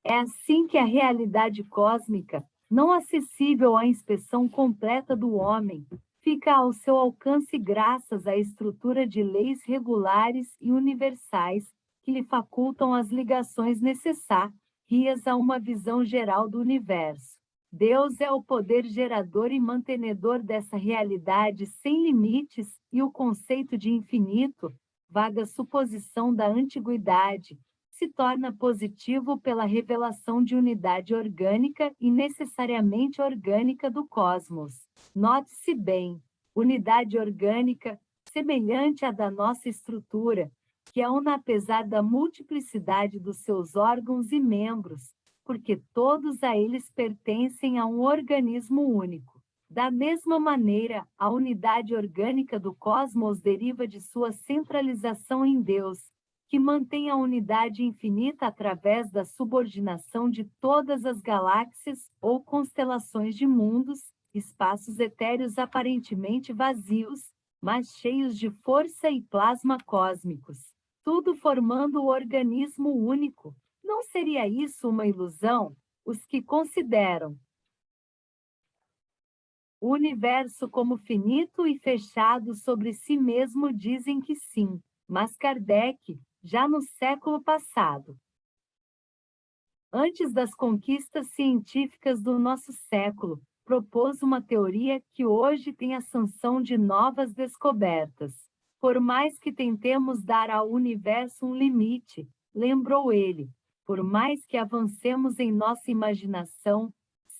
É assim que a realidade cósmica, não acessível à inspeção completa do homem, fica ao seu alcance graças à estrutura de leis regulares e universais que lhe facultam as ligações necessárias a uma visão geral do universo. Deus é o poder gerador e mantenedor dessa realidade sem limites, e o conceito de infinito, vaga suposição da antiguidade, se torna positivo pela revelação de unidade orgânica e necessariamente orgânica do cosmos. Note-se bem, unidade orgânica, semelhante à da nossa estrutura, que é una apesar da multiplicidade dos seus órgãos e membros, porque todos a eles pertencem a um organismo único. Da mesma maneira, a unidade orgânica do cosmos deriva de sua centralização em Deus, que mantém a unidade infinita através da subordinação de todas as galáxias ou constelações de mundos, espaços etéreos aparentemente vazios, mas cheios de força e plasma cósmicos, tudo formando o organismo único. Não seria isso uma ilusão? Os que consideram o universo como finito e fechado sobre si mesmo dizem que sim, mas Kardec, já no século passado, antes das conquistas científicas do nosso século, propôs uma teoria que hoje tem a sanção de novas descobertas. Por mais que tentemos dar ao universo um limite, lembrou ele, por mais que avancemos em nossa imaginação,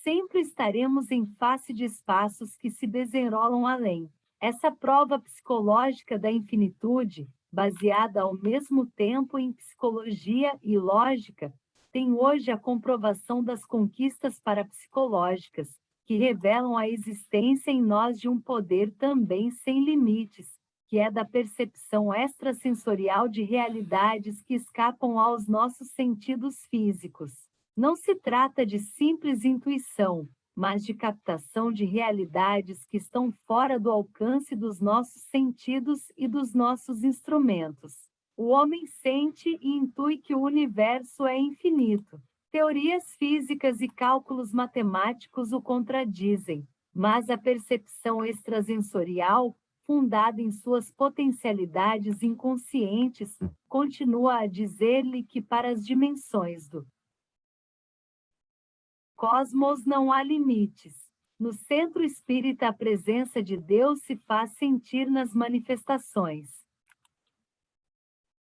sempre estaremos em face de espaços que se desenrolam além. Essa prova psicológica da infinitude, baseada ao mesmo tempo em psicologia e lógica, tem hoje a comprovação das conquistas parapsicológicas, que revelam a existência em nós de um poder também sem limites, que é da percepção extrasensorial de realidades que escapam aos nossos sentidos físicos. Não se trata de simples intuição, mas de captação de realidades que estão fora do alcance dos nossos sentidos e dos nossos instrumentos. O homem sente e intui que o universo é infinito. Teorias físicas e cálculos matemáticos o contradizem, mas a percepção extrasensorial, fundada em suas potencialidades inconscientes, continua a dizer-lhe que para as dimensões do cosmos não há limites. No centro espírita, a presença de Deus se faz sentir nas manifestações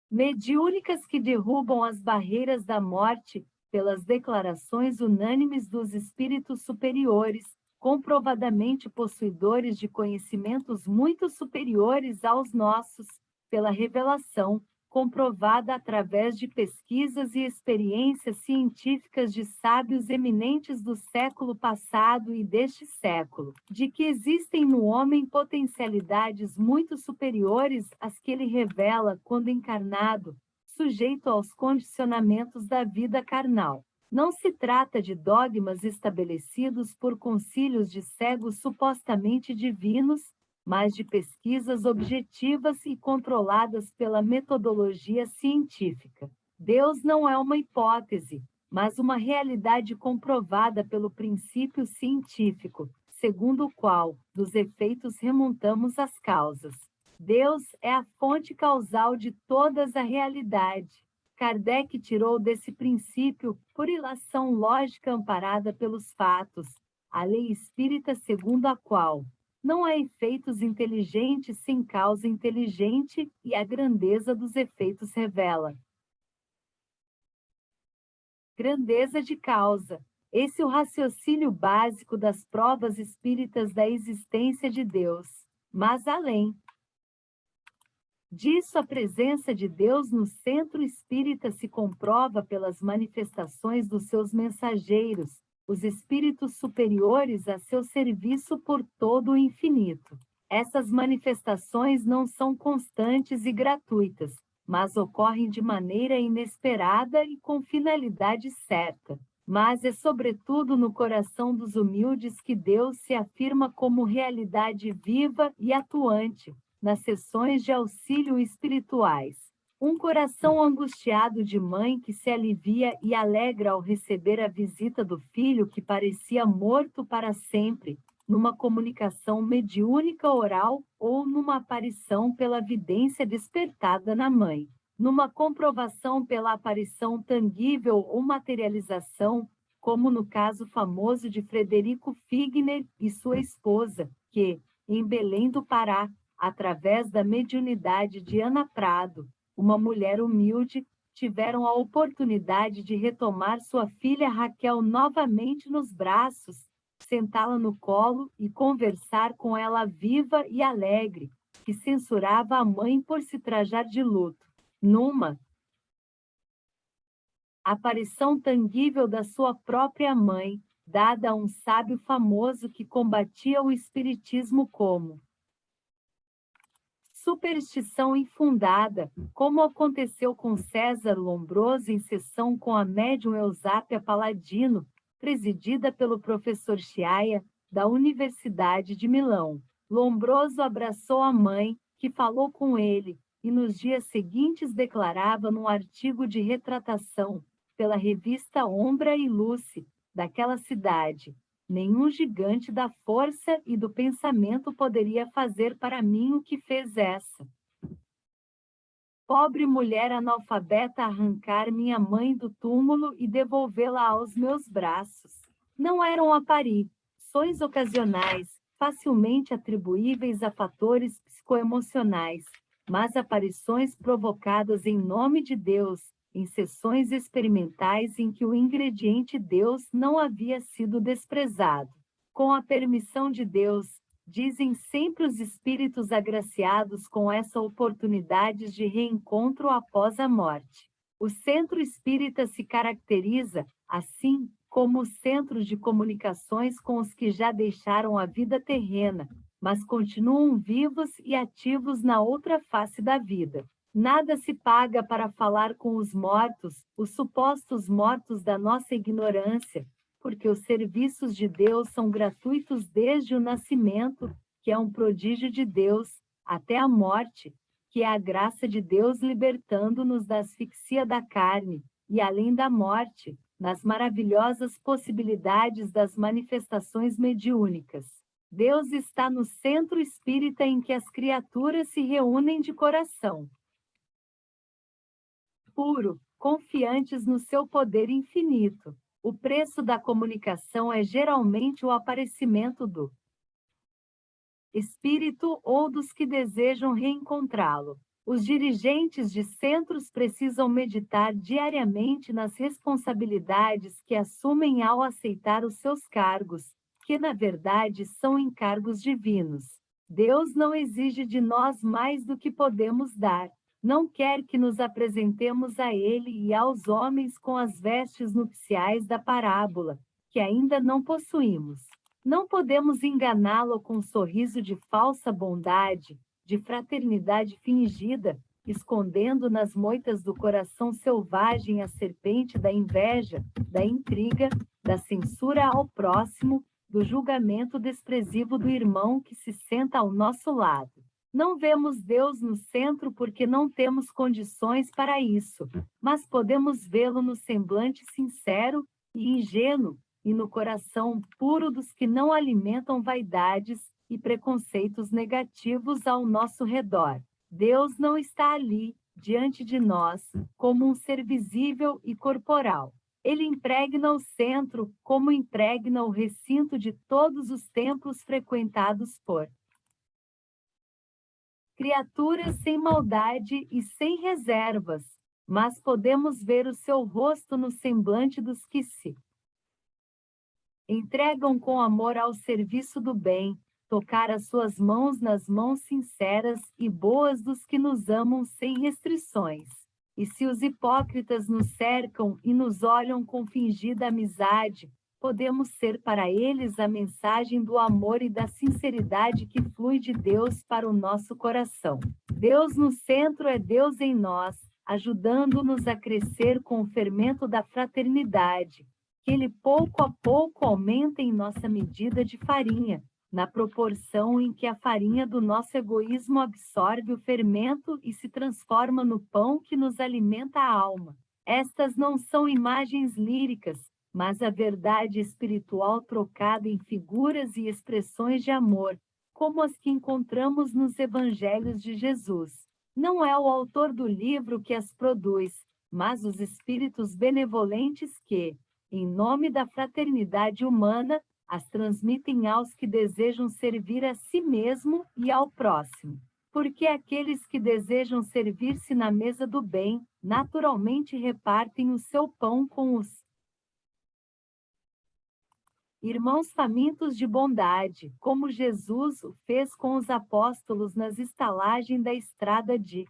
mediúnicas que derrubam as barreiras da morte, pelas declarações unânimes dos espíritos superiores, comprovadamente possuidores de conhecimentos muito superiores aos nossos, pela revelação, comprovada através de pesquisas e experiências científicas de sábios eminentes do século passado e deste século, de que existem no homem potencialidades muito superiores às que ele revela quando encarnado, sujeito aos condicionamentos da vida carnal. Não se trata de dogmas estabelecidos por concílios de cegos supostamente divinos, mas de pesquisas objetivas e controladas pela metodologia científica. Deus não é uma hipótese, mas uma realidade comprovada pelo princípio científico, segundo o qual, dos efeitos remontamos às causas. Deus é a fonte causal de todas a realidade. Kardec tirou desse princípio, por ilação lógica amparada pelos fatos, a lei espírita segundo a qual não há efeitos inteligentes sem causa inteligente, e a grandeza dos efeitos revela grandeza de causa. Esse é o raciocínio básico das provas espíritas da existência de Deus. Mas além disso, a presença de Deus no centro espírita se comprova pelas manifestações dos seus mensageiros, os espíritos superiores a seu serviço por todo o infinito. Essas manifestações não são constantes e gratuitas, mas ocorrem de maneira inesperada e com finalidade certa. Mas é sobretudo no coração dos humildes que Deus se afirma como realidade viva e atuante, nas sessões de auxílio espirituais. Um coração angustiado de mãe que se alivia e alegra ao receber a visita do filho que parecia morto para sempre, numa comunicação mediúnica oral ou numa aparição pela vidência despertada na mãe, numa comprovação pela aparição tangível ou materialização, como no caso famoso de Frederico Figner e sua esposa, que, em Belém do Pará, através da mediunidade de Ana Prado, uma mulher humilde, tiveram a oportunidade de retomar sua filha Raquel novamente nos braços, sentá-la no colo e conversar com ela viva e alegre, que censurava a mãe por se trajar de luto. Numa aparição tangível da sua própria mãe, dada a um sábio famoso que combatia o espiritismo como superstição infundada, como aconteceu com César Lombroso em sessão com a médium Eusápia Paladino, presidida pelo professor Chiaia, da Universidade de Milão. Lombroso abraçou a mãe, que falou com ele, e nos dias seguintes declarava num artigo de retratação, pela revista Ombra e Luce, daquela cidade: nenhum gigante da força e do pensamento poderia fazer para mim o que fez essa pobre mulher analfabeta arrancar minha mãe do túmulo e devolvê-la aos meus braços. Não eram aparições ocasionais, facilmente atribuíveis a fatores psicoemocionais, mas aparições provocadas em nome de Deus, em sessões experimentais em que o ingrediente Deus não havia sido desprezado. Com a permissão de Deus, dizem sempre os espíritos agraciados com essa oportunidade de reencontro após a morte. O centro espírita se caracteriza, assim, como o centro de comunicações com os que já deixaram a vida terrena, mas continuam vivos e ativos na outra face da vida. Nada se paga para falar com os mortos, os supostos mortos da nossa ignorância, porque os serviços de Deus são gratuitos desde o nascimento, que é um prodígio de Deus, até a morte, que é a graça de Deus libertando-nos da asfixia da carne, e além da morte, nas maravilhosas possibilidades das manifestações mediúnicas. Deus está no centro espírita em que as criaturas se reúnem de coração puro, confiantes no seu poder infinito. O preço da comunicação é geralmente o aparecimento do espírito ou dos que desejam reencontrá-lo. Os dirigentes de centros precisam meditar diariamente nas responsabilidades que assumem ao aceitar os seus cargos, que na verdade são encargos divinos. Deus não exige de nós mais do que podemos dar. Não quer que nos apresentemos a Ele e aos homens com as vestes nupciais da parábola, que ainda não possuímos. Não podemos enganá-lo com um sorriso de falsa bondade, de fraternidade fingida, escondendo nas moitas do coração selvagem a serpente da inveja, da intriga, da censura ao próximo, do julgamento desprezível do irmão que se senta ao nosso lado. Não vemos Deus no centro porque não temos condições para isso, mas podemos vê-lo no semblante sincero e ingênuo e no coração puro dos que não alimentam vaidades e preconceitos negativos ao nosso redor. Deus não está ali, diante de nós, como um ser visível e corporal. Ele impregna o centro como impregna o recinto de todos os templos frequentados por criaturas sem maldade e sem reservas, mas podemos ver o seu rosto no semblante dos que se entregam com amor ao serviço do bem, tocar as suas mãos nas mãos sinceras e boas dos que nos amam sem restrições. E se os hipócritas nos cercam e nos olham com fingida amizade, podemos ser para eles a mensagem do amor e da sinceridade que flui de Deus para o nosso coração. Deus no centro é Deus em nós, ajudando-nos a crescer com o fermento da fraternidade, que Ele pouco a pouco aumenta em nossa medida de farinha, na proporção em que a farinha do nosso egoísmo absorve o fermento e se transforma no pão que nos alimenta a alma. Estas não são imagens líricas, mas a verdade espiritual trocada em figuras e expressões de amor, como as que encontramos nos evangelhos de Jesus. Não é o autor do livro que as produz, mas os espíritos benevolentes que, em nome da fraternidade humana, as transmitem aos que desejam servir a si mesmo e ao próximo. Porque aqueles que desejam servir-se na mesa do bem, naturalmente repartem o seu pão com os irmãos famintos de bondade, como Jesus o fez com os apóstolos nas estalagens da estrada de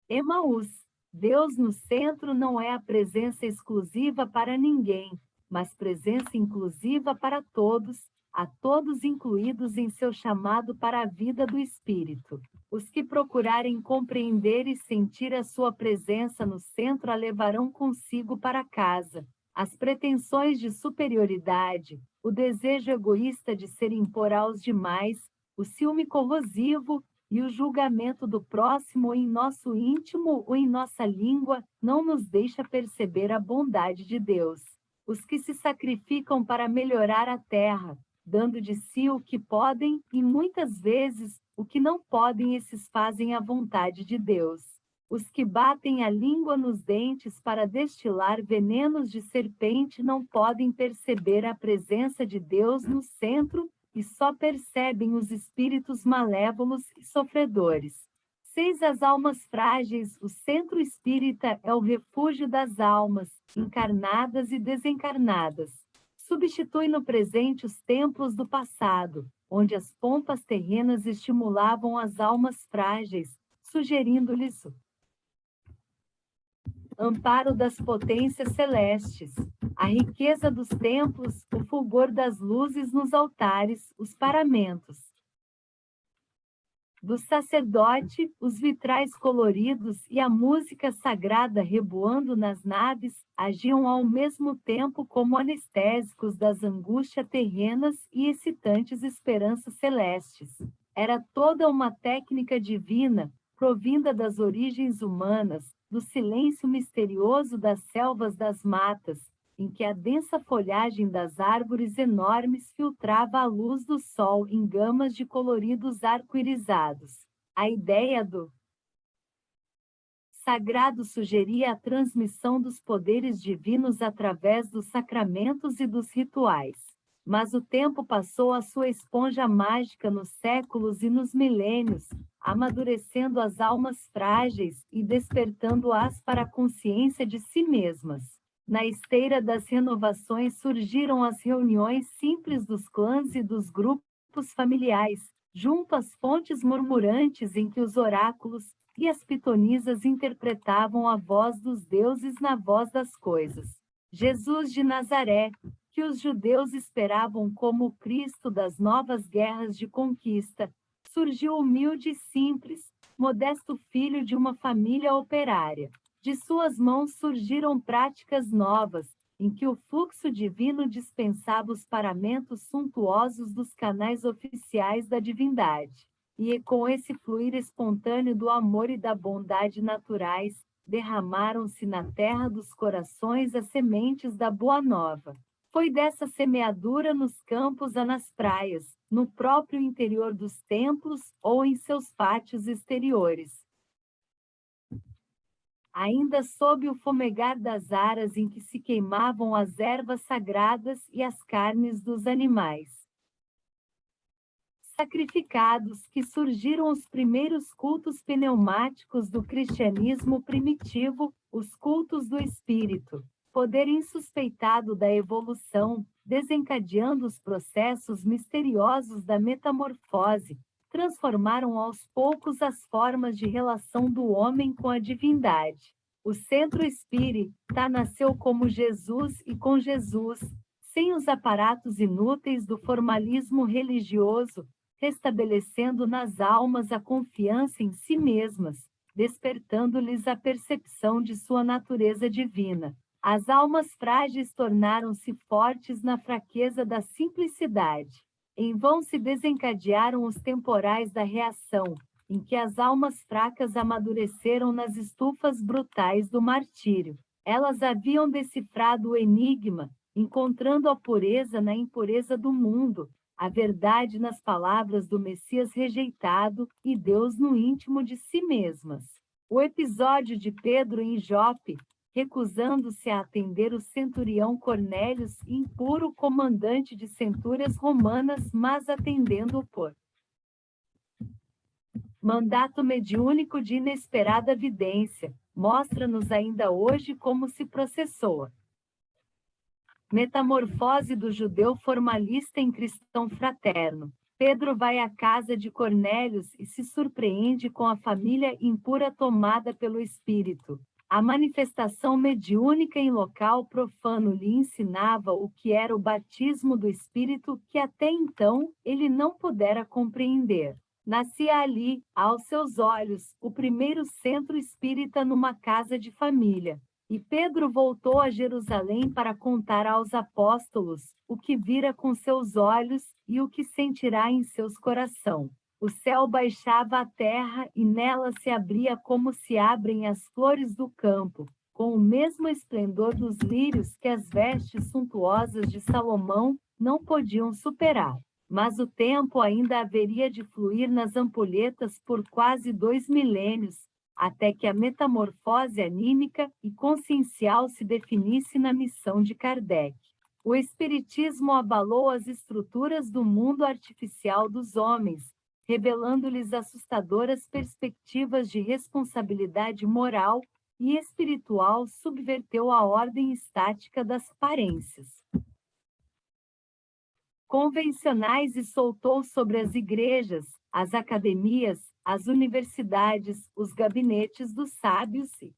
Emaús. Deus no centro não é a presença exclusiva para ninguém, mas presença inclusiva para todos, a todos incluídos em seu chamado para a vida do Espírito. Os que procurarem compreender e sentir a sua presença no centro a levarão consigo para casa. As pretensões de superioridade, o desejo egoísta de ser impor aos demais, o ciúme corrosivo e o julgamento do próximo em nosso íntimo ou em nossa língua não nos deixa perceber a bondade de Deus. Os que se sacrificam para melhorar a terra, dando de si o que podem e muitas vezes o que não podem, esses fazem a vontade de Deus. Os que batem a língua nos dentes para destilar venenos de serpente não podem perceber a presença de Deus no centro e só percebem os espíritos malévolos e sofredores. 6. As almas frágeis. O centro espírita é o refúgio das almas, encarnadas e desencarnadas. Substitui no presente os templos do passado, onde as pompas terrenas estimulavam as almas frágeis, sugerindo-lhes o amparo das potências celestes, a riqueza dos templos, o fulgor das luzes nos altares, os paramentos do sacerdote, os vitrais coloridos e a música sagrada reboando nas naves agiam ao mesmo tempo como anestésicos das angústias terrenas e excitantes esperanças celestes. Era toda uma técnica divina, provinda das origens humanas, do silêncio misterioso das selvas das matas, em que a densa folhagem das árvores enormes filtrava a luz do sol em gamas de coloridos arco-irisados. A ideia do sagrado sugeria a transmissão dos poderes divinos através dos sacramentos e dos rituais. Mas o tempo passou a sua esponja mágica nos séculos e nos milênios, amadurecendo as almas frágeis e despertando-as para a consciência de si mesmas. Na esteira das renovações surgiram as reuniões simples dos clãs e dos grupos familiares, junto às fontes murmurantes em que os oráculos e as pitonisas interpretavam a voz dos deuses na voz das coisas. Jesus de Nazaré, que os judeus esperavam como o Cristo das novas guerras de conquista, surgiu humilde e simples, modesto filho de uma família operária. De suas mãos surgiram práticas novas, em que o fluxo divino dispensava os paramentos suntuosos dos canais oficiais da divindade. E com esse fluir espontâneo do amor e da bondade naturais, derramaram-se na terra dos corações as sementes da Boa Nova. Foi dessa semeadura nos campos a nas praias, no próprio interior dos templos ou em seus pátios exteriores. Ainda sob o fomegar das aras em que se queimavam as ervas sagradas e as carnes dos animais sacrificados, que surgiram os primeiros cultos pneumáticos do cristianismo primitivo, os cultos do espírito, poder insuspeitado da evolução, desencadeando os processos misteriosos da metamorfose, transformaram aos poucos as formas de relação do homem com a divindade. O centro espírita nasceu como Jesus e com Jesus, sem os aparatos inúteis do formalismo religioso, restabelecendo nas almas a confiança em si mesmas, despertando-lhes a percepção de sua natureza divina. As almas frágeis tornaram-se fortes na fraqueza da simplicidade. Em vão se desencadearam os temporais da reação, em que as almas fracas amadureceram nas estufas brutais do martírio. Elas haviam decifrado o enigma, encontrando a pureza na impureza do mundo, a verdade nas palavras do Messias rejeitado e Deus no íntimo de si mesmas. O episódio de Pedro em Jope, recusando-se a atender o centurião Cornélios, impuro comandante de centúrias romanas, mas atendendo-o por mandato mediúnico de inesperada vidência, mostra-nos ainda hoje como se processou. Metamorfose do judeu formalista em cristão fraterno. Pedro vai à casa de Cornélios e se surpreende com a família impura tomada pelo Espírito. A manifestação mediúnica em local profano lhe ensinava o que era o batismo do Espírito que até então ele não pudera compreender. Nascia ali, aos seus olhos, o primeiro centro espírita numa casa de família. E Pedro voltou a Jerusalém para contar aos apóstolos o que vira com seus olhos e o que sentirá em seus coração. O céu baixava à terra e nela se abria como se abrem as flores do campo, com o mesmo esplendor dos lírios que as vestes suntuosas de Salomão não podiam superar. Mas o tempo ainda haveria de fluir nas ampulhetas por quase 2 milênios, até que a metamorfose anímica e consciencial se definisse na missão de Kardec. O Espiritismo abalou as estruturas do mundo artificial dos homens, revelando-lhes assustadoras perspectivas de responsabilidade moral e espiritual, subverteu a ordem estática das aparências convencionais e soltou sobre as igrejas, as academias, as universidades, os gabinetes dos sábios e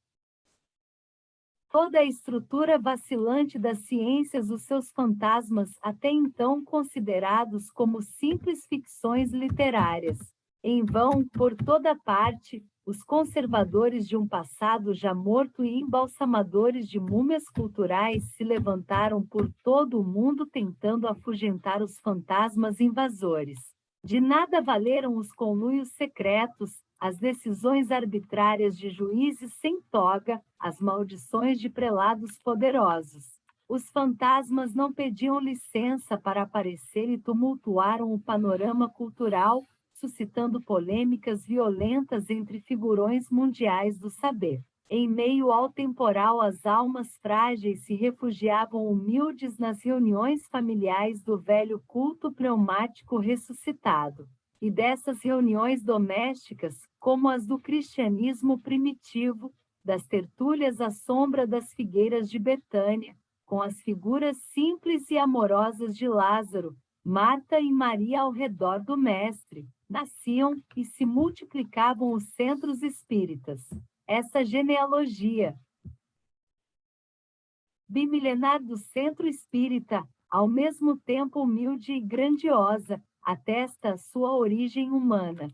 toda a estrutura vacilante das ciências os seus fantasmas até então considerados como simples ficções literárias. Em vão, por toda parte, os conservadores de um passado já morto e embalsamadores de múmias culturais se levantaram por todo o mundo tentando afugentar os fantasmas invasores. De nada valeram os conluios secretos, as decisões arbitrárias de juízes sem toga, as maldições de prelados poderosos. Os fantasmas não pediam licença para aparecer e tumultuaram o panorama cultural, suscitando polêmicas violentas entre figurões mundiais do saber. Em meio ao temporal, as almas frágeis se refugiavam humildes nas reuniões familiares do velho culto pneumático ressuscitado. E dessas reuniões domésticas, como as do cristianismo primitivo, das tertúlias à sombra das figueiras de Betânia, com as figuras simples e amorosas de Lázaro, Marta e Maria ao redor do Mestre, nasciam e se multiplicavam os centros espíritas. Essa genealogia bimilenar do centro espírita, ao mesmo tempo humilde e grandiosa, atesta sua origem humana.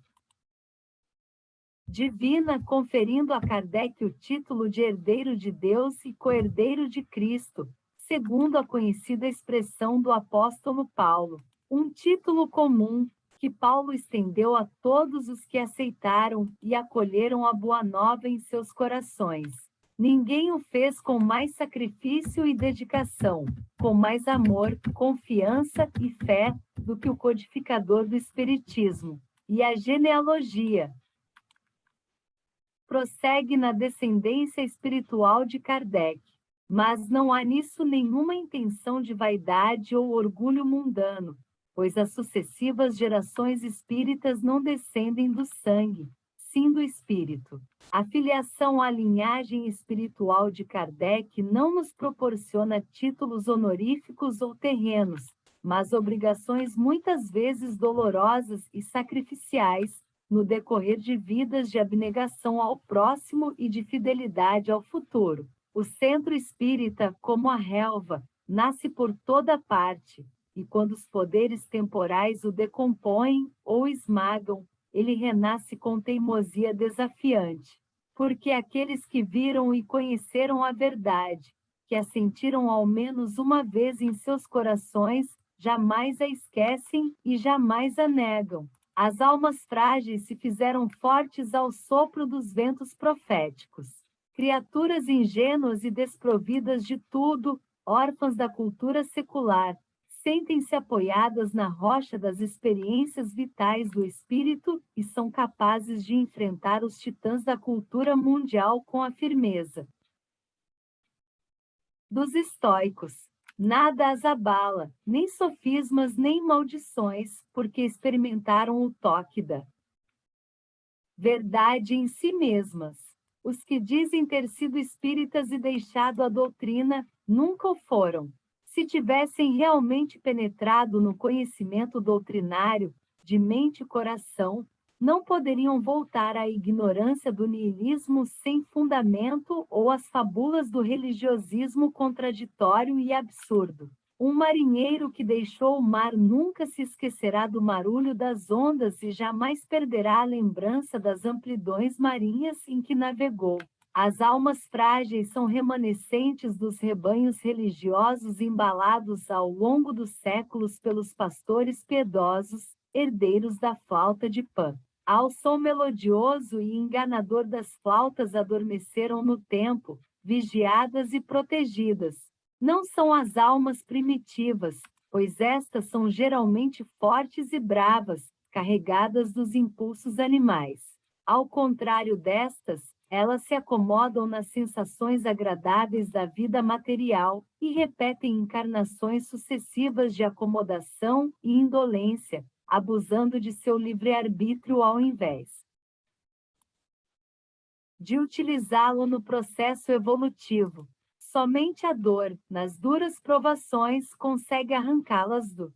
Divina, conferindo a Kardec o título de herdeiro de Deus e coerdeiro de Cristo, segundo a conhecida expressão do apóstolo Paulo. Um título comum, que Paulo estendeu a todos os que aceitaram e acolheram a boa nova em seus corações. Ninguém o fez com mais sacrifício e dedicação, com mais amor, confiança e fé do que o codificador do Espiritismo. E a genealogia prossegue na descendência espiritual de Kardec. Mas não há nisso nenhuma intenção de vaidade ou orgulho mundano, pois as sucessivas gerações espíritas não descendem do sangue, sim do espírito. A filiação à linhagem espiritual de Kardec não nos proporciona títulos honoríficos ou terrenos, mas obrigações muitas vezes dolorosas e sacrificiais, no decorrer de vidas de abnegação ao próximo e de fidelidade ao futuro. O centro espírita, como a relva, nasce por toda parte, e quando os poderes temporais o decompõem ou esmagam, ele renasce com teimosia desafiante. Porque aqueles que viram e conheceram a verdade, que a sentiram ao menos uma vez em seus corações, jamais a esquecem e jamais a negam. As almas frágeis se fizeram fortes ao sopro dos ventos proféticos. Criaturas ingênuas e desprovidas de tudo, órfãs da cultura secular, sentem-se apoiadas na rocha das experiências vitais do espírito e são capazes de enfrentar os titãs da cultura mundial com a firmeza dos estoicos. Nada as abala, nem sofismas, nem maldições, porque experimentaram o toque da verdade em si mesmas. Os que dizem ter sido espíritas e deixado a doutrina, nunca o foram. Se tivessem realmente penetrado no conhecimento doutrinário, de mente e coração, não poderiam voltar à ignorância do niilismo sem fundamento ou às fábulas do religiosismo contraditório e absurdo. Um marinheiro que deixou o mar nunca se esquecerá do marulho das ondas e jamais perderá a lembrança das amplidões marinhas em que navegou. As almas frágeis são remanescentes dos rebanhos religiosos embalados ao longo dos séculos pelos pastores piedosos, herdeiros da flauta de Pan. Ao som melodioso e enganador das flautas adormeceram no tempo, vigiadas e protegidas. Não são as almas primitivas, pois estas são geralmente fortes e bravas, carregadas dos impulsos animais. Ao contrário destas, elas se acomodam nas sensações agradáveis da vida material e repetem encarnações sucessivas de acomodação e indolência, abusando de seu livre-arbítrio ao invés de utilizá-lo no processo evolutivo. Somente a dor, nas duras provações, consegue arrancá-las do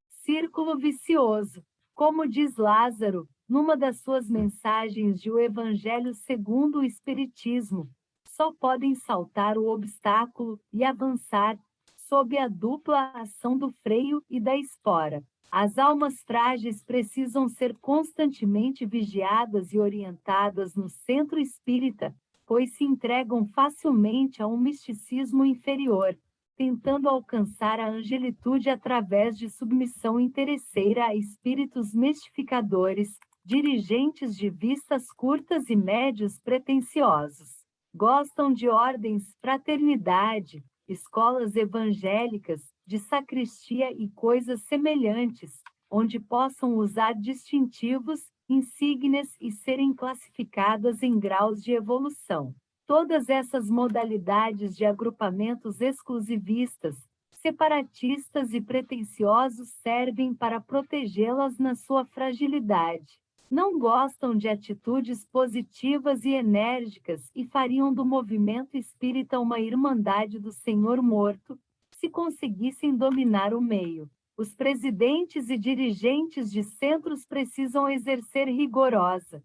círculo vicioso. Como diz Lázaro, numa das suas mensagens de O Evangelho segundo o Espiritismo, só podem saltar o obstáculo e avançar sob a dupla ação do freio e da espora. As almas frágeis precisam ser constantemente vigiadas e orientadas no centro espírita, pois se entregam facilmente a um misticismo inferior, tentando alcançar a angelitude através de submissão interesseira a espíritos mistificadores, dirigentes de vistas curtas e médios pretensiosos. Gostam de ordens, fraternidade, escolas evangélicas, de sacristia e coisas semelhantes, onde possam usar distintivos, insígnias e serem classificadas em graus de evolução. Todas essas modalidades de agrupamentos exclusivistas, separatistas e pretensiosos servem para protegê-las na sua fragilidade. Não gostam de atitudes positivas e enérgicas e fariam do movimento espírita uma irmandade do Senhor morto, se conseguissem dominar o meio. Os presidentes e dirigentes de centros precisam exercer rigorosa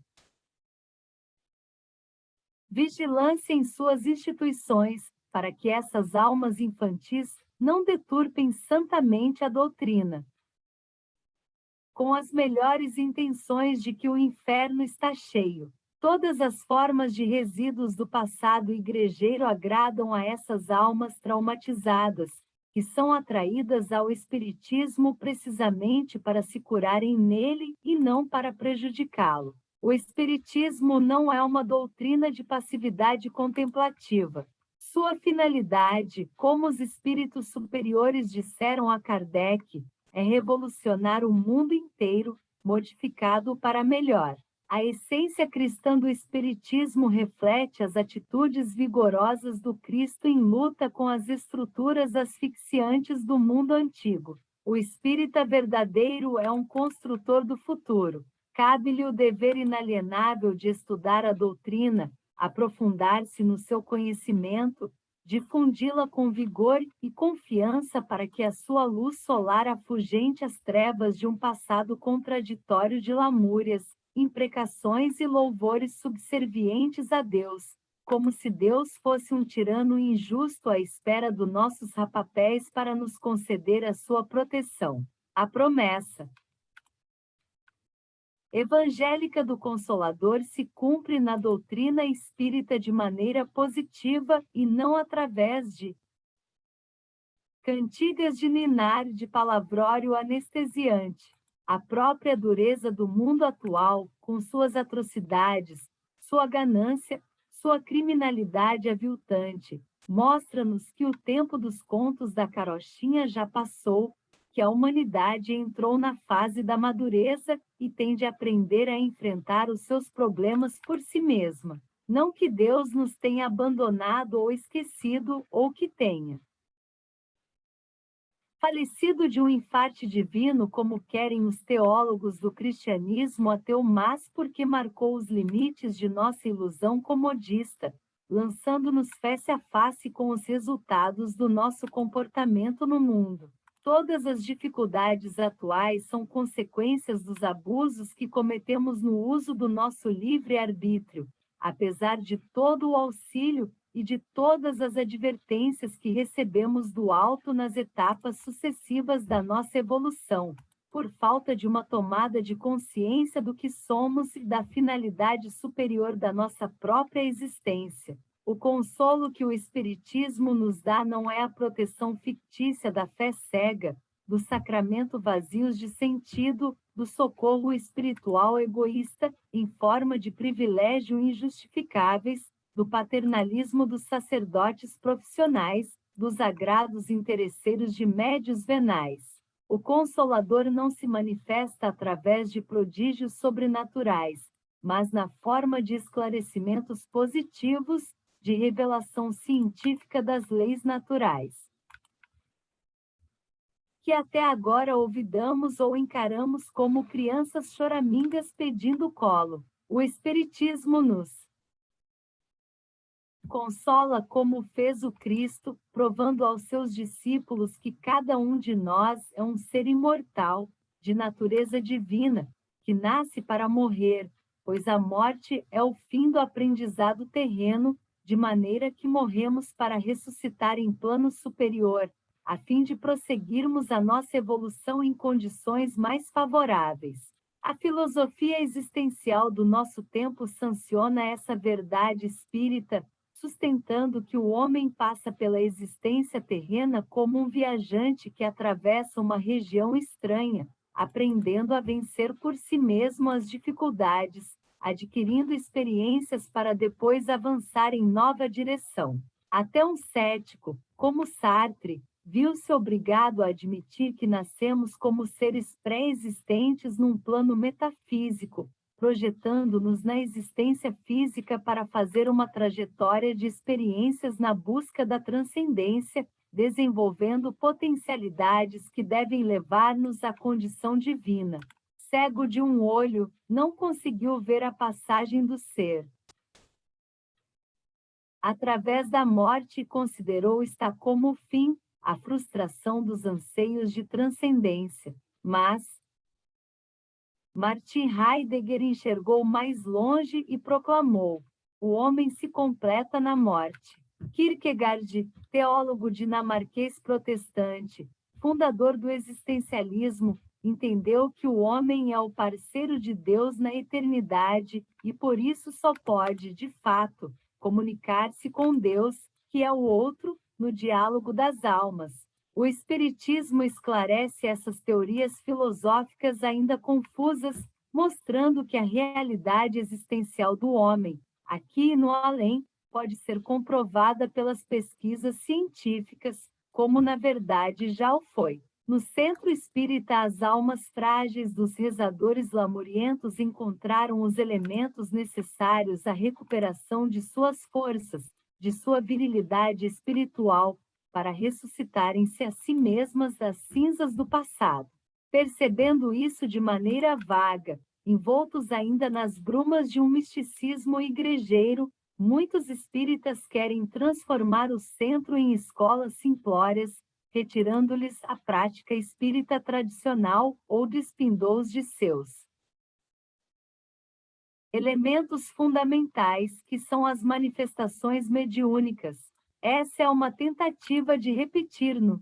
vigilância em suas instituições, para que essas almas infantis não deturpem santamente a doutrina, com as melhores intenções de que o inferno está cheio. Todas as formas de resíduos do passado igrejeiro agradam a essas almas traumatizadas, que são atraídas ao espiritismo precisamente para se curarem nele e não para prejudicá-lo. O espiritismo não é uma doutrina de passividade contemplativa. Sua finalidade, como os espíritos superiores disseram a Kardec, é revolucionar o mundo inteiro, modificado para melhor. A essência cristã do Espiritismo reflete as atitudes vigorosas do Cristo em luta com as estruturas asfixiantes do mundo antigo. O espírita verdadeiro é um construtor do futuro. Cabe-lhe o dever inalienável de estudar a doutrina, aprofundar-se no seu conhecimento, difundi-la com vigor e confiança para que a sua luz solar afugente as trevas de um passado contraditório de lamúrias, imprecações e louvores subservientes a Deus, como se Deus fosse um tirano injusto à espera dos nossos rapapés para nos conceder a sua proteção. A promessa evangélica do Consolador se cumpre na doutrina espírita de maneira positiva e não através de Cantigas de ninar de palavrório anestesiante. A própria dureza do mundo atual, com suas atrocidades, sua ganância, sua criminalidade aviltante, mostra-nos que o tempo dos contos da carochinha já passou, que a humanidade entrou na fase da madureza e tem de aprender a enfrentar os seus problemas por si mesma. Não que Deus nos tenha abandonado ou esquecido, ou que tenha falecido de um infarte divino, como querem os teólogos do cristianismo ateu, mas porque marcou os limites de nossa ilusão comodista, lançando-nos face a face com os resultados do nosso comportamento no mundo. Todas as dificuldades atuais são consequências dos abusos que cometemos no uso do nosso livre-arbítrio, apesar de todo o auxílio e de todas as advertências que recebemos do alto nas etapas sucessivas da nossa evolução, por falta de uma tomada de consciência do que somos e da finalidade superior da nossa própria existência. O consolo que o Espiritismo nos dá não é a proteção fictícia da fé cega, do sacramento vazios de sentido, do socorro espiritual egoísta, em forma de privilégio injustificáveis, do paternalismo dos sacerdotes profissionais, dos agrados interesseiros de médios venais. O Consolador não se manifesta através de prodígios sobrenaturais, mas na forma de esclarecimentos positivos, de revelação científica das leis naturais, que até agora olvidamos ou encaramos como crianças choramingas pedindo colo. O Espiritismo nos consola como fez o Cristo, provando aos seus discípulos que cada um de nós é um ser imortal, de natureza divina, que nasce para morrer, pois a morte é o fim do aprendizado terreno, de maneira que morremos para ressuscitar em plano superior, a fim de prosseguirmos a nossa evolução em condições mais favoráveis. A filosofia existencial do nosso tempo sanciona essa verdade espírita, sustentando que o homem passa pela existência terrena como um viajante que atravessa uma região estranha, aprendendo a vencer por si mesmo as dificuldades, adquirindo experiências para depois avançar em nova direção. Até um cético, como Sartre, viu-se obrigado a admitir que nascemos como seres pré-existentes num plano metafísico, projetando-nos na existência física para fazer uma trajetória de experiências na busca da transcendência, desenvolvendo potencialidades que devem levar-nos à condição divina. Cego de um olho, não conseguiu ver a passagem do ser através da morte, considerou estar como fim a frustração dos anseios de transcendência. Mas Martin Heidegger enxergou mais longe e proclamou: o homem se completa na morte. Kierkegaard, teólogo dinamarquês protestante, fundador do existencialismo, entendeu que o homem é o parceiro de Deus na eternidade e por isso só pode, de fato, comunicar-se com Deus, que é o outro, no diálogo das almas. O Espiritismo esclarece essas teorias filosóficas ainda confusas, mostrando que a realidade existencial do homem, aqui e no além, pode ser comprovada pelas pesquisas científicas, como na verdade já o foi. No centro espírita, as almas frágeis dos rezadores lamurientos encontraram os elementos necessários à recuperação de suas forças, de sua virilidade espiritual, para ressuscitarem-se a si mesmas das cinzas do passado. Percebendo isso de maneira vaga, envoltos ainda nas brumas de um misticismo igrejeiro, muitos espíritas querem transformar o centro em escolas simplórias, retirando-lhes a prática espírita tradicional ou despindo-os de seus elementos fundamentais, que são as manifestações mediúnicas. Essa é uma tentativa de repetir no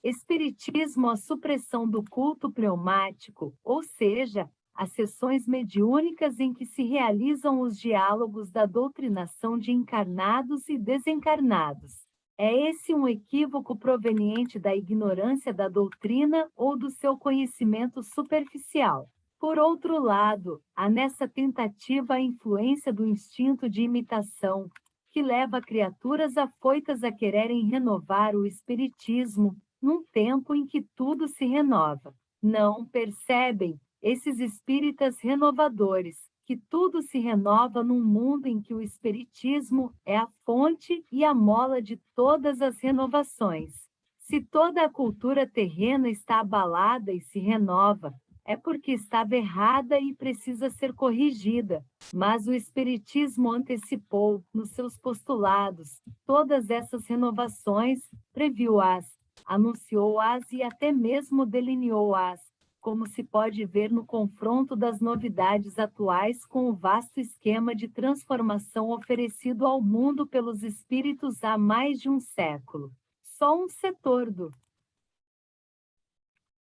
Espiritismo a supressão do culto pneumático, ou seja, as sessões mediúnicas em que se realizam os diálogos da doutrinação de encarnados e desencarnados. É esse um equívoco proveniente da ignorância da doutrina ou do seu conhecimento superficial? Por outro lado, há nessa tentativa a influência do instinto de imitação, que leva criaturas afoitas a quererem renovar o espiritismo, num tempo em que tudo se renova. Não percebem, esses espíritas renovadores, que tudo se renova num mundo em que o espiritismo é a fonte e a mola de todas as renovações. Se toda a cultura terrena está abalada e se renova, é porque estava errada e precisa ser corrigida. Mas o Espiritismo antecipou, nos seus postulados, todas essas renovações, previu-as, anunciou-as e até mesmo delineou-as, como se pode ver no confronto das novidades atuais com o vasto esquema de transformação oferecido ao mundo pelos espíritos há mais de um século. Só um setor do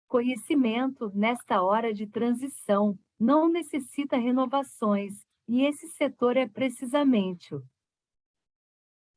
conhecimento, nesta hora de transição, não necessita renovações, e esse setor é precisamente o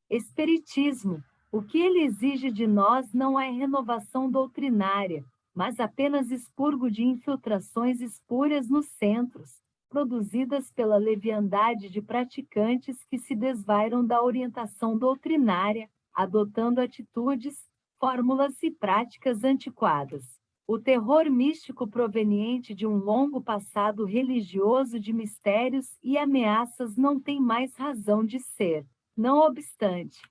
Espiritismo. O que ele exige de nós não é renovação doutrinária, mas apenas expurgo de infiltrações espúrias nos centros, produzidas pela leviandade de praticantes que se desvairam da orientação doutrinária, adotando atitudes, fórmulas e práticas antiquadas. O terror místico proveniente de um longo passado religioso de mistérios e ameaças não tem mais razão de ser. Não obstante,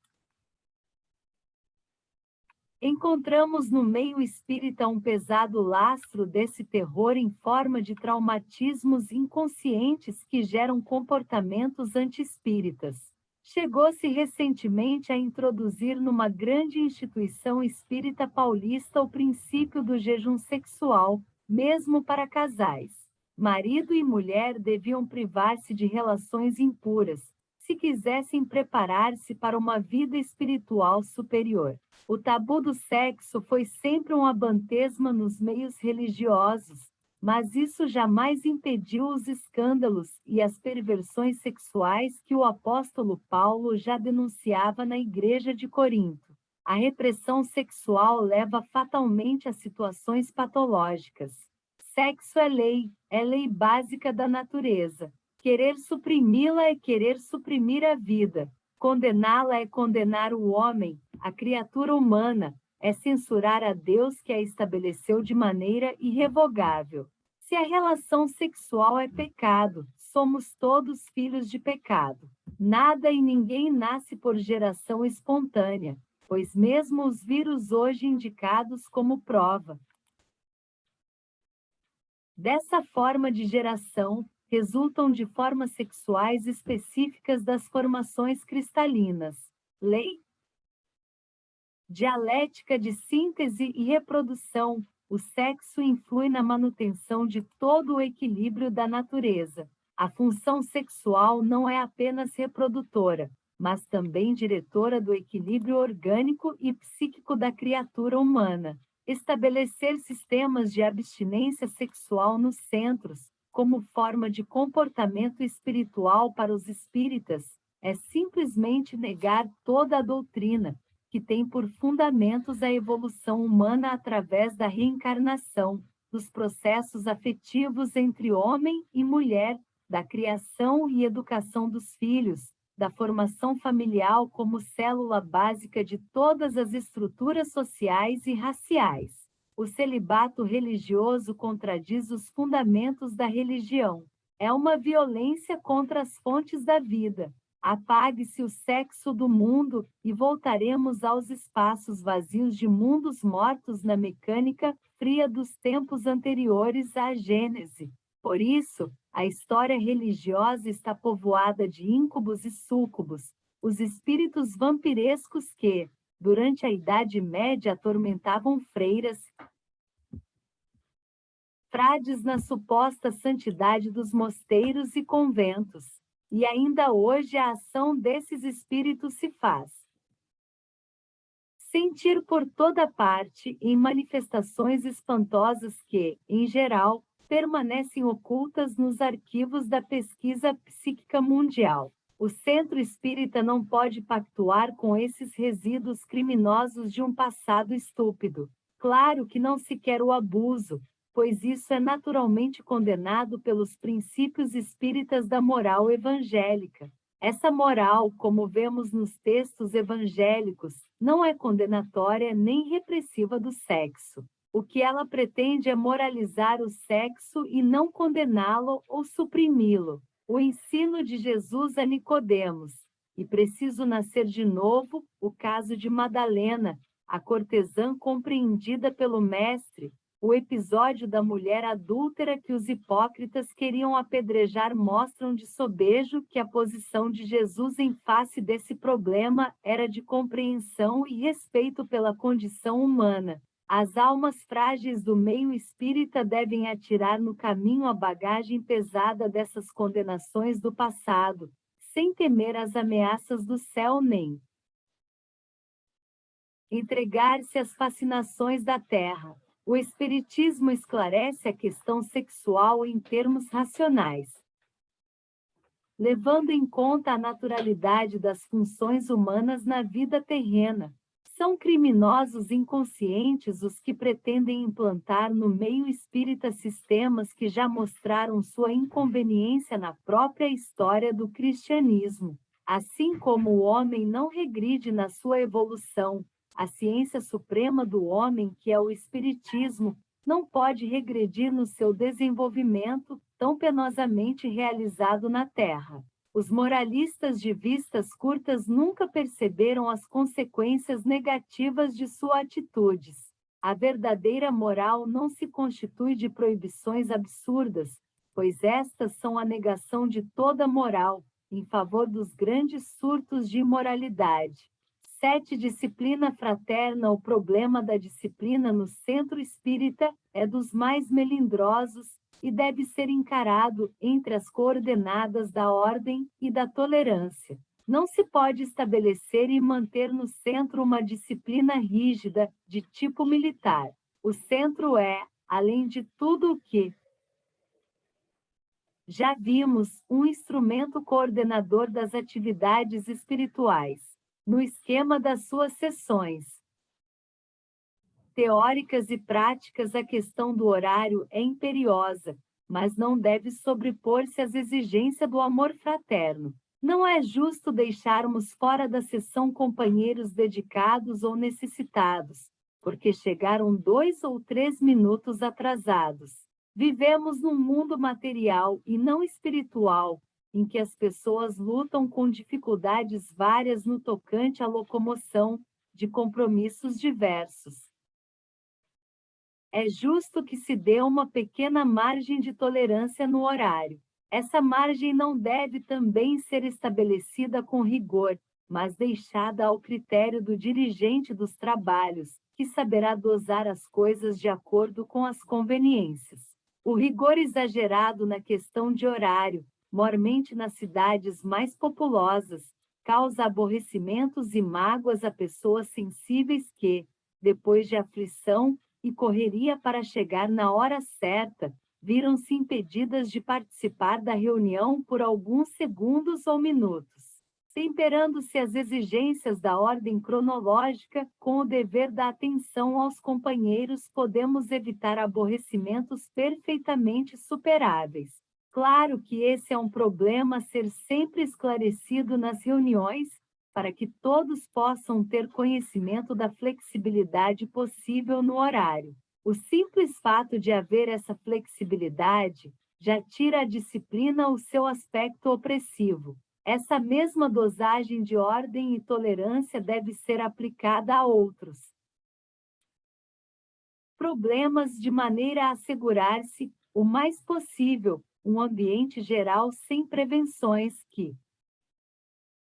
encontramos no meio espírita um pesado lastro desse terror em forma de traumatismos inconscientes que geram comportamentos anti-espíritas. Chegou-se recentemente a introduzir numa grande instituição espírita paulista o princípio do jejum sexual, mesmo para casais. Marido e mulher deviam privar-se de relações impuras, se quisessem preparar-se para uma vida espiritual superior. O tabu do sexo foi sempre um abantesma nos meios religiosos, mas isso jamais impediu os escândalos e as perversões sexuais que o apóstolo Paulo já denunciava na igreja de Corinto. A repressão sexual leva fatalmente a situações patológicas. Sexo é lei básica da natureza. Querer suprimi-la é querer suprimir a vida. Condená-la é condenar o homem, a criatura humana, é censurar a Deus que a estabeleceu de maneira irrevogável. Se a relação sexual é pecado, somos todos filhos de pecado. Nada e ninguém nasce por geração espontânea, pois mesmo os vírus hoje indicados como prova dessa forma de geração, resultam de formas sexuais específicas das formações cristalinas. Lei dialética de síntese e reprodução. O sexo influi na manutenção de todo o equilíbrio da natureza. A função sexual não é apenas reprodutora, mas também diretora do equilíbrio orgânico e psíquico da criatura humana. Estabelecer sistemas de abstinência sexual nos centros, como forma de comportamento espiritual para os espíritas, é simplesmente negar toda a doutrina, que tem por fundamentos a evolução humana através da reencarnação, dos processos afetivos entre homem e mulher, da criação e educação dos filhos, da formação familiar como célula básica de todas as estruturas sociais e raciais. O celibato religioso contradiz os fundamentos da religião. É uma violência contra as fontes da vida. Apague-se o sexo do mundo e voltaremos aos espaços vazios de mundos mortos na mecânica fria dos tempos anteriores à Gênese. Por isso, a história religiosa está povoada de íncubos e súcubos, os espíritos vampirescos que, durante a Idade Média, atormentavam freiras, frades na suposta santidade dos mosteiros e conventos. E ainda hoje a ação desses espíritos se faz sentir por toda parte em manifestações espantosas que, em geral, permanecem ocultas nos arquivos da pesquisa psíquica mundial. O centro espírita não pode pactuar com esses resíduos criminosos de um passado estúpido. Claro que não se quer o abuso, pois isso é naturalmente condenado pelos princípios espíritas da moral evangélica. Essa moral, como vemos nos textos evangélicos, não é condenatória nem repressiva do sexo. O que ela pretende é moralizar o sexo e não condená-lo ou suprimi-lo. O ensino de Jesus a Nicodemos, e preciso nascer de novo, o caso de Madalena, a cortesã compreendida pelo mestre, o episódio da mulher adúltera que os hipócritas queriam apedrejar mostram de sobejo que a posição de Jesus em face desse problema era de compreensão e respeito pela condição humana. As almas frágeis do meio espírita devem atirar no caminho a bagagem pesada dessas condenações do passado, sem temer as ameaças do céu nem entregar-se às fascinações da terra. O Espiritismo esclarece a questão sexual em termos racionais, levando em conta a naturalidade das funções humanas na vida terrena. São criminosos inconscientes os que pretendem implantar no meio espírita sistemas que já mostraram sua inconveniência na própria história do cristianismo. Assim como o homem não regride na sua evolução, a ciência suprema do homem, que é o Espiritismo, não pode regredir no seu desenvolvimento, tão penosamente realizado na Terra. Os moralistas de vistas curtas nunca perceberam as consequências negativas de suas atitudes. A verdadeira moral não se constitui de proibições absurdas, pois estas são a negação de toda moral, em favor dos grandes surtos de imoralidade. 7. Disciplina fraterna. O problema da disciplina no centro espírita é dos mais melindrosos e deve ser encarado entre as coordenadas da ordem e da tolerância. Não se pode estabelecer e manter no centro uma disciplina rígida, de tipo militar. O centro é, além de tudo o que já vimos, um instrumento coordenador das atividades espirituais. No esquema das suas sessões teóricas e práticas, a questão do horário é imperiosa, mas não deve sobrepor-se às exigências do amor fraterno. Não é justo deixarmos fora da sessão companheiros dedicados ou necessitados, porque chegaram 2 ou 3 minutos atrasados. Vivemos num mundo material e não espiritual, em que as pessoas lutam com dificuldades várias no tocante à locomoção, de compromissos diversos. É justo que se dê uma pequena margem de tolerância no horário. Essa margem não deve também ser estabelecida com rigor, mas deixada ao critério do dirigente dos trabalhos, que saberá dosar as coisas de acordo com as conveniências. O rigor exagerado na questão de horário, mormente nas cidades mais populosas, causa aborrecimentos e mágoas a pessoas sensíveis que, depois de aflição e correria para chegar na hora certa, viram-se impedidas de participar da reunião por alguns segundos ou minutos. Temperando-se as exigências da ordem cronológica com o dever da atenção aos companheiros, podemos evitar aborrecimentos perfeitamente superáveis. Claro que esse é um problema a ser sempre esclarecido nas reuniões, para que todos possam ter conhecimento da flexibilidade possível no horário. O simples fato de haver essa flexibilidade já tira a disciplina o seu aspecto opressivo. Essa mesma dosagem de ordem e tolerância deve ser aplicada a outros problemas, de maneira a assegurar-se, o mais possível, um ambiente geral sem prevenções que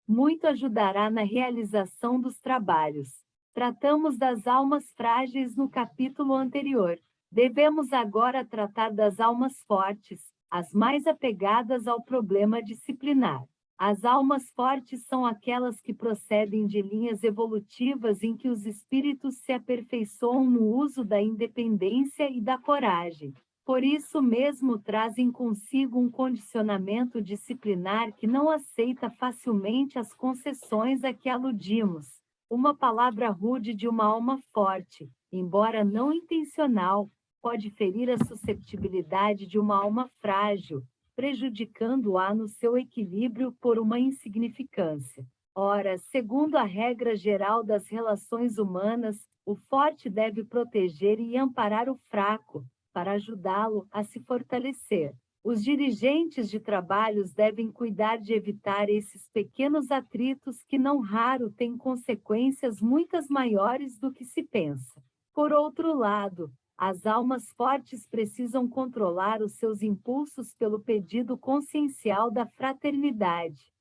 muito ajudará na realização dos trabalhos. Tratamos das almas frágeis no capítulo anterior. Devemos agora tratar das almas fortes, as mais apegadas ao problema disciplinar. As almas fortes são aquelas que procedem de linhas evolutivas em que os espíritos se aperfeiçoam no uso da independência e da coragem. Por isso mesmo trazem consigo um condicionamento disciplinar que não aceita facilmente as concessões a que aludimos. Uma palavra rude de uma alma forte, embora não intencional, pode ferir a susceptibilidade de uma alma frágil, prejudicando-a no seu equilíbrio por uma insignificância. Ora, segundo a regra geral das relações humanas, o forte deve proteger e amparar o fraco, para ajudá-lo a se fortalecer. Os dirigentes de trabalhos devem cuidar de evitar esses pequenos atritos que não raro têm consequências muito maiores do que se pensa. Por outro lado, as almas fortes precisam controlar os seus impulsos pelo pedido consciencial da fraternidade.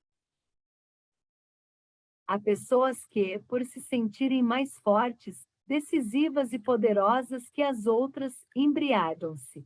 Há pessoas que, por se sentirem mais fortes, decisivas e poderosas que as outras, embriagam-se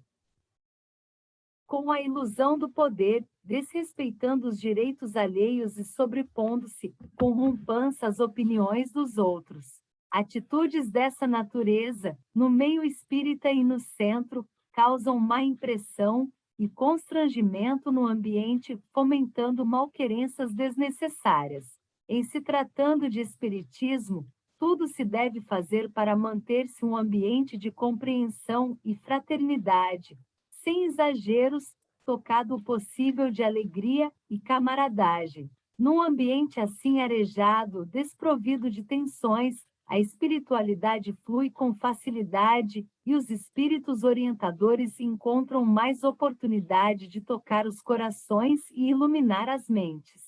com a ilusão do poder, desrespeitando os direitos alheios e sobrepondo-se, com rompança às opiniões dos outros. Atitudes dessa natureza, no meio espírita e no centro, causam má impressão e constrangimento no ambiente, fomentando malquerenças desnecessárias. Em se tratando de espiritismo, tudo se deve fazer para manter-se um ambiente de compreensão e fraternidade, sem exageros, tocado o possível de alegria e camaradagem. Num ambiente assim arejado, desprovido de tensões, a espiritualidade flui com facilidade e os espíritos orientadores encontram mais oportunidade de tocar os corações e iluminar as mentes.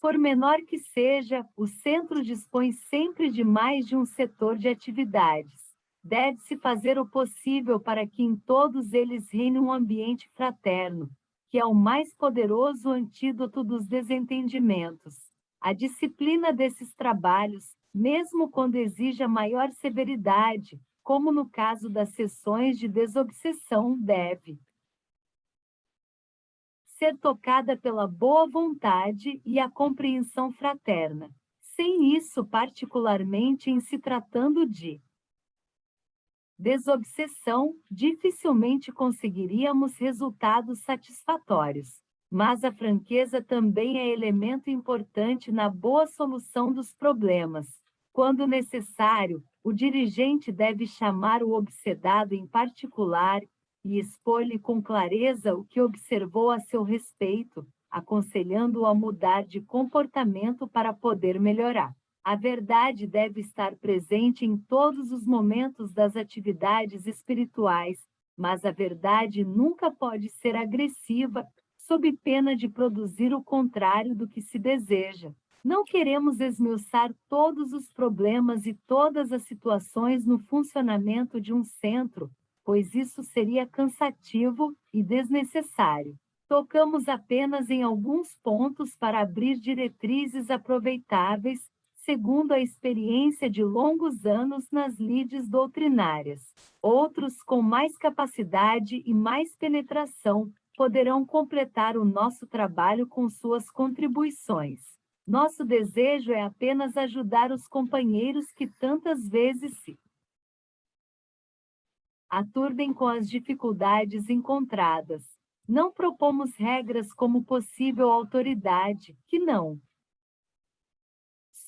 Por menor que seja, o centro dispõe sempre de mais de um setor de atividades. Deve-se fazer o possível para que em todos eles reine um ambiente fraterno, que é o mais poderoso antídoto dos desentendimentos. A disciplina desses trabalhos, mesmo quando exija maior severidade, como no caso das sessões de desobsessão, deve ser tocada pela boa vontade e a compreensão fraterna. Sem isso, particularmente em se tratando de desobsessão, dificilmente conseguiríamos resultados satisfatórios. Mas a franqueza também é elemento importante na boa solução dos problemas. Quando necessário, o dirigente deve chamar o obsedado em particular e expor-lhe com clareza o que observou a seu respeito, aconselhando-o a mudar de comportamento para poder melhorar. A verdade deve estar presente em todos os momentos das atividades espirituais, mas a verdade nunca pode ser agressiva, sob pena de produzir o contrário do que se deseja. Não queremos esmiuçar todos os problemas e todas as situações no funcionamento de um centro, pois isso seria cansativo e desnecessário. Tocamos apenas em alguns pontos para abrir diretrizes aproveitáveis, segundo a experiência de longos anos nas lides doutrinárias. Outros, com mais capacidade e mais penetração, poderão completar o nosso trabalho com suas contribuições. Nosso desejo é apenas ajudar os companheiros que tantas vezes se aturdem com as dificuldades encontradas. Não propomos regras como possível autoridade, que não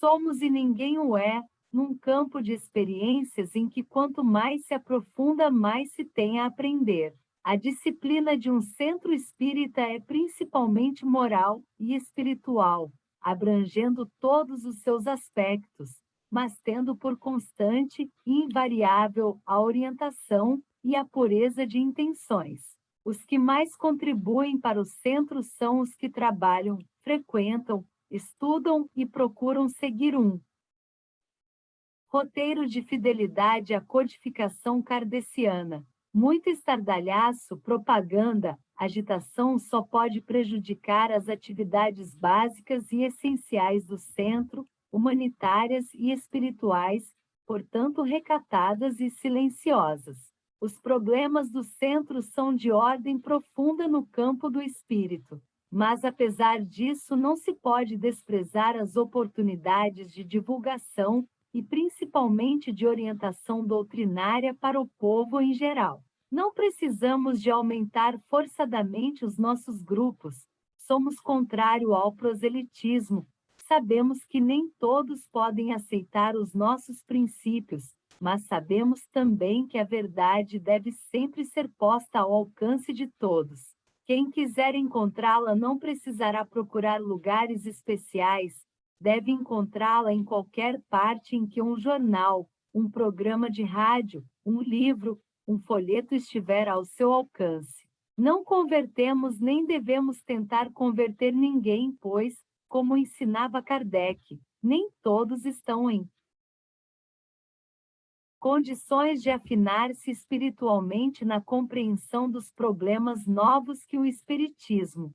somos e ninguém o é, num campo de experiências em que quanto mais se aprofunda, mais se tem a aprender. A disciplina de um centro espírita é principalmente moral e espiritual, abrangendo todos os seus aspectos, mas tendo por constante e invariável a orientação e a pureza de intenções. Os que mais contribuem para o centro são os que trabalham, frequentam, estudam e procuram seguir um roteiro de fidelidade à codificação kardeciana. Muito estardalhaço, propaganda, agitação só pode prejudicar as atividades básicas e essenciais do centro, humanitárias e espirituais, portanto recatadas e silenciosas. Os problemas do centro são de ordem profunda no campo do espírito. Mas, apesar disso, não se pode desprezar as oportunidades de divulgação e principalmente de orientação doutrinária para o povo em geral. Não precisamos de aumentar forçadamente os nossos grupos. Somos contrário ao proselitismo. Sabemos que nem todos podem aceitar os nossos princípios, mas sabemos também que a verdade deve sempre ser posta ao alcance de todos. Quem quiser encontrá-la não precisará procurar lugares especiais, deve encontrá-la em qualquer parte em que um jornal, um programa de rádio, um livro, um folheto estiver ao seu alcance. Não convertemos nem devemos tentar converter ninguém, pois, como ensinava Kardec, nem todos estão em condições de afinar-se espiritualmente na compreensão dos problemas novos que o Espiritismo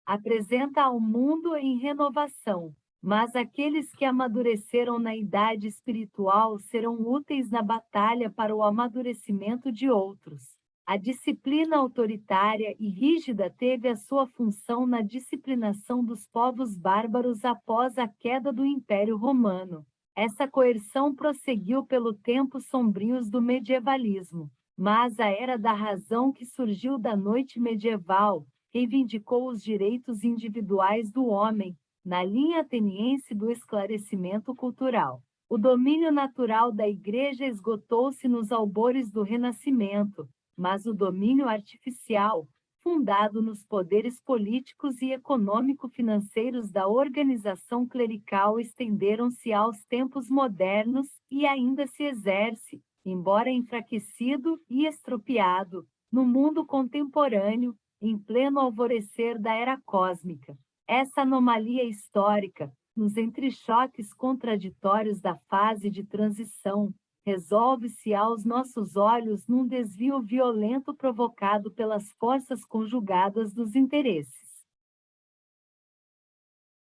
apresenta ao mundo em renovação. Mas aqueles que amadureceram na idade espiritual serão úteis na batalha para o amadurecimento de outros. A disciplina autoritária e rígida teve a sua função na disciplinação dos povos bárbaros após a queda do Império Romano. Essa coerção prosseguiu pelo tempos sombrios do medievalismo, mas a era da razão que surgiu da noite medieval reivindicou os direitos individuais do homem, na linha ateniense do esclarecimento cultural. O domínio natural da Igreja esgotou-se nos albores do Renascimento, mas o domínio artificial, fundado nos poderes políticos e econômico-financeiros da organização clerical, estenderam-se aos tempos modernos e ainda se exerce, embora enfraquecido e estropiado, no mundo contemporâneo, em pleno alvorecer da era cósmica. Essa anomalia histórica, nos entrechoques contraditórios da fase de transição, resolve-se aos nossos olhos num desvio violento provocado pelas forças conjugadas dos interesses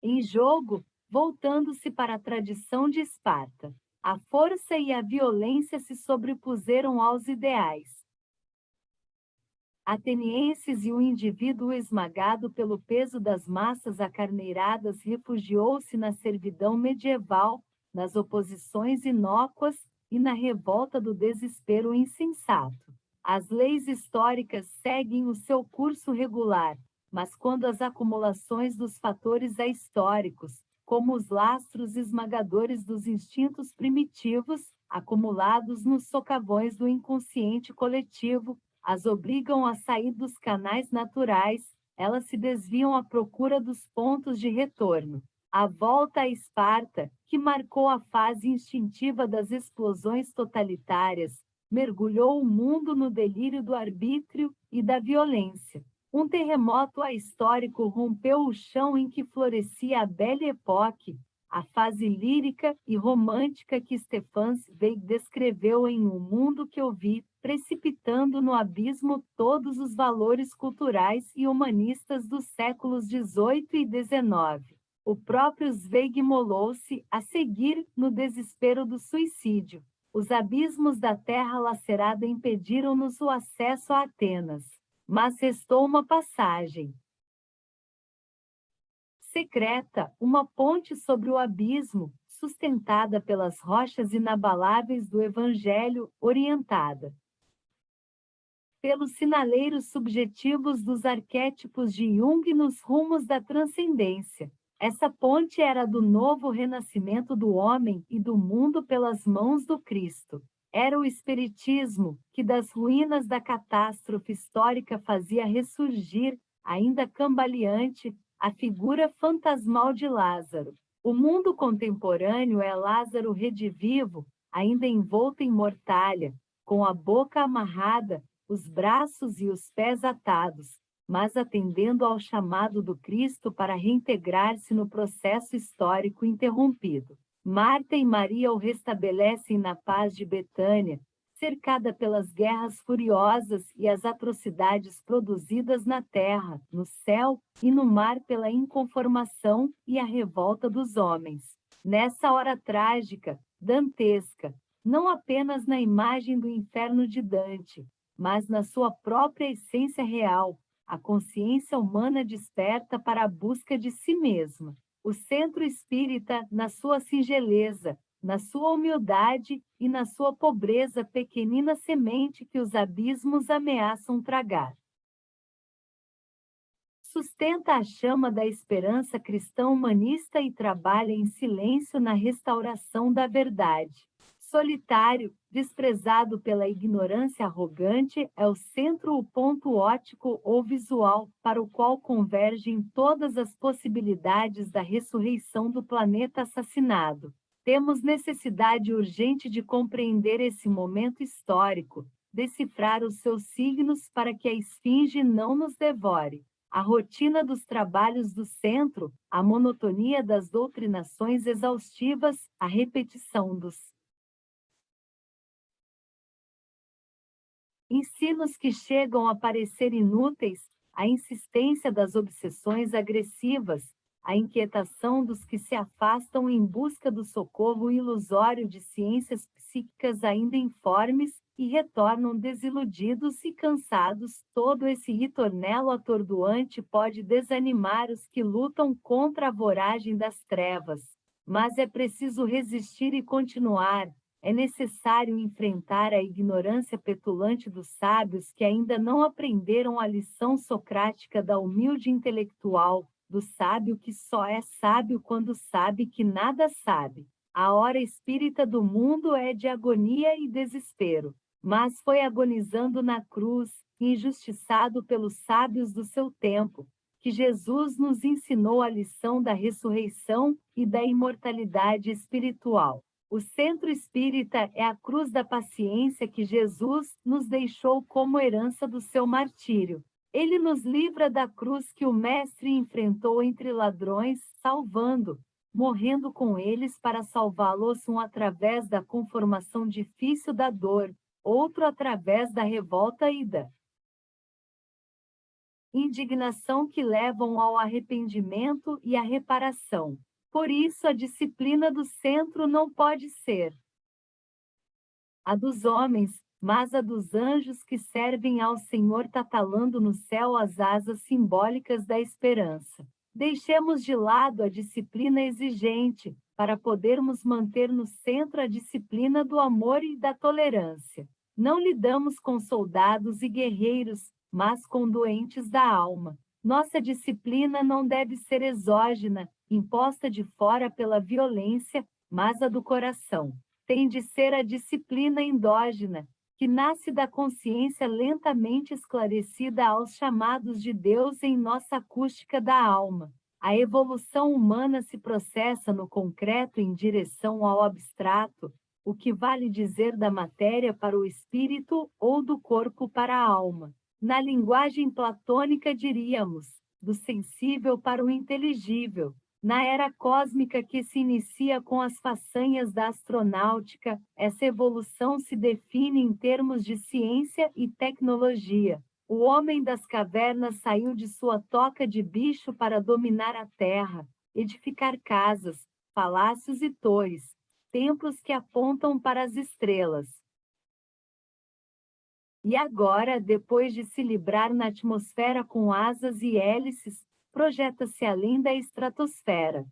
em jogo, voltando-se para a tradição de Esparta. A força e a violência se sobrepuseram aos ideais atenienses e o indivíduo esmagado pelo peso das massas acarneiradas refugiou-se na servidão medieval, nas oposições inócuas e na revolta do desespero insensato. As leis históricas seguem o seu curso regular, mas quando as acumulações dos fatores ahistóricos, como os lastros esmagadores dos instintos primitivos, acumulados nos socavões do inconsciente coletivo, as obrigam a sair dos canais naturais, elas se desviam à procura dos pontos de retorno. A volta a Esparta, que marcou a fase instintiva das explosões totalitárias, mergulhou o mundo no delírio do arbítrio e da violência. Um terremoto ahistórico rompeu o chão em que florescia a Belle Époque, a fase lírica e romântica que Stefan Zweig descreveu em Um Mundo que Eu Vi, precipitando no abismo todos os valores culturais e humanistas dos séculos XVIII e XIX. O próprio Zweig imolou-se, a seguir, no desespero do suicídio. Os abismos da terra lacerada impediram-nos o acesso a Atenas. Mas restou uma passagem secreta, uma ponte sobre o abismo, sustentada pelas rochas inabaláveis do Evangelho, orientada pelos sinaleiros subjetivos dos arquétipos de Jung nos rumos da transcendência. Essa ponte era do novo renascimento do homem e do mundo pelas mãos do Cristo. Era o Espiritismo, que das ruínas da catástrofe histórica fazia ressurgir, ainda cambaleante, a figura fantasmal de Lázaro. O mundo contemporâneo é Lázaro redivivo, ainda envolto em mortalha, com a boca amarrada, os braços e os pés atados, mas atendendo ao chamado do Cristo para reintegrar-se no processo histórico interrompido. Marta e Maria o restabelecem na paz de Betânia, cercada pelas guerras furiosas e as atrocidades produzidas na terra, no céu e no mar pela inconformação e a revolta dos homens. Nessa hora trágica, dantesca, não apenas na imagem do inferno de Dante, mas na sua própria essência real, a consciência humana desperta para a busca de si mesma. O centro espírita, na sua singeleza, na sua humildade e na sua pobreza, pequenina semente que os abismos ameaçam tragar. Sustenta a chama da esperança cristã humanista e trabalha em silêncio na restauração da verdade. Solitário, desprezado pela ignorância arrogante, é o centro, o ponto óptico ou visual, para o qual convergem todas as possibilidades da ressurreição do planeta assassinado. Temos necessidade urgente de compreender esse momento histórico, decifrar os seus signos para que a esfinge não nos devore. A rotina dos trabalhos do centro, a monotonia das doutrinações exaustivas, a repetição dos ensinos que chegam a parecer inúteis, a insistência das obsessões agressivas, a inquietação dos que se afastam em busca do socorro ilusório de ciências psíquicas ainda informes e retornam desiludidos e cansados. Todo esse ritornelo atordoante pode desanimar os que lutam contra a voragem das trevas. Mas é preciso resistir e continuar. É necessário enfrentar a ignorância petulante dos sábios que ainda não aprenderam a lição socrática da humilde intelectual, do sábio que só é sábio quando sabe que nada sabe. A hora espírita do mundo é de agonia e desespero, mas foi agonizando na cruz, injustiçado pelos sábios do seu tempo, que Jesus nos ensinou a lição da ressurreição e da imortalidade espiritual. O centro espírita é a cruz da paciência que Jesus nos deixou como herança do seu martírio. Ele nos livra da cruz que o Mestre enfrentou entre ladrões, salvando, morrendo com eles para salvá-los, um através da conformação difícil da dor, outro através da revolta e da indignação que levam ao arrependimento e à reparação. Por isso, a disciplina do centro não pode ser a dos homens, mas a dos anjos que servem ao Senhor, tatalando no céu as asas simbólicas da esperança. Deixemos de lado a disciplina exigente, para podermos manter no centro a disciplina do amor e da tolerância. Não lidamos com soldados e guerreiros, mas com doentes da alma. Nossa disciplina não deve ser exógena, imposta de fora pela violência, mas a do coração. Tem de ser a disciplina endógena, que nasce da consciência lentamente esclarecida aos chamados de Deus em nossa acústica da alma. A evolução humana se processa no concreto em direção ao abstrato, o que vale dizer da matéria para o espírito ou do corpo para a alma. Na linguagem platônica diríamos, do sensível para o inteligível. Na era cósmica que se inicia com as façanhas da astronáutica, essa evolução se define em termos de ciência e tecnologia. O homem das cavernas saiu de sua toca de bicho para dominar a terra, edificar casas, palácios e torres, templos que apontam para as estrelas. E agora, depois de se librar na atmosfera com asas e hélices, projeta-se além da estratosfera.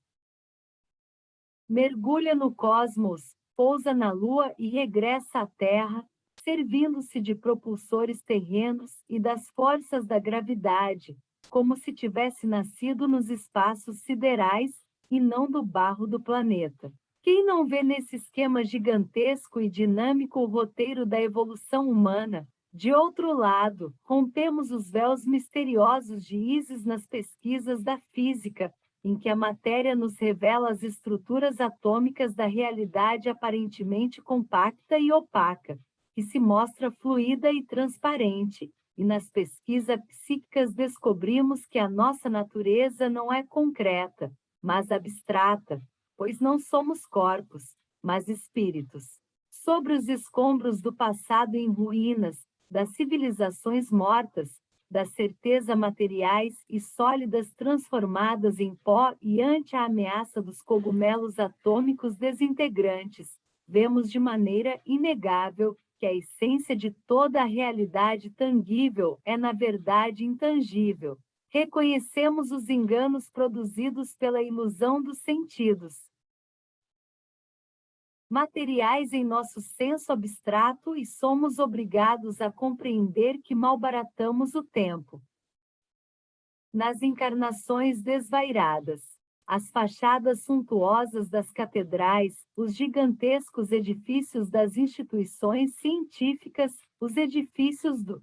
Mergulha no cosmos, pousa na Lua e regressa à Terra, servindo-se de propulsores terrenos e das forças da gravidade, como se tivesse nascido nos espaços siderais e não do barro do planeta. Quem não vê nesse esquema gigantesco e dinâmico o roteiro da evolução humana? De outro lado, rompemos os véus misteriosos de Ísis nas pesquisas da física, em que a matéria nos revela as estruturas atômicas da realidade aparentemente compacta e opaca, que se mostra fluida e transparente, e nas pesquisas psíquicas descobrimos que a nossa natureza não é concreta, mas abstrata, pois não somos corpos, mas espíritos. Sobre os escombros do passado em ruínas, das civilizações mortas, das certezas materiais e sólidas transformadas em pó e ante a ameaça dos cogumelos atômicos desintegrantes, vemos de maneira inegável que a essência de toda a realidade tangível é, na verdade, intangível. Reconhecemos os enganos produzidos pela ilusão dos sentidos, materiais em nosso senso abstrato e somos obrigados a compreender que malbaratamos o tempo. Nas encarnações desvairadas, as fachadas suntuosas das catedrais, os gigantescos edifícios das instituições científicas, os edifícios do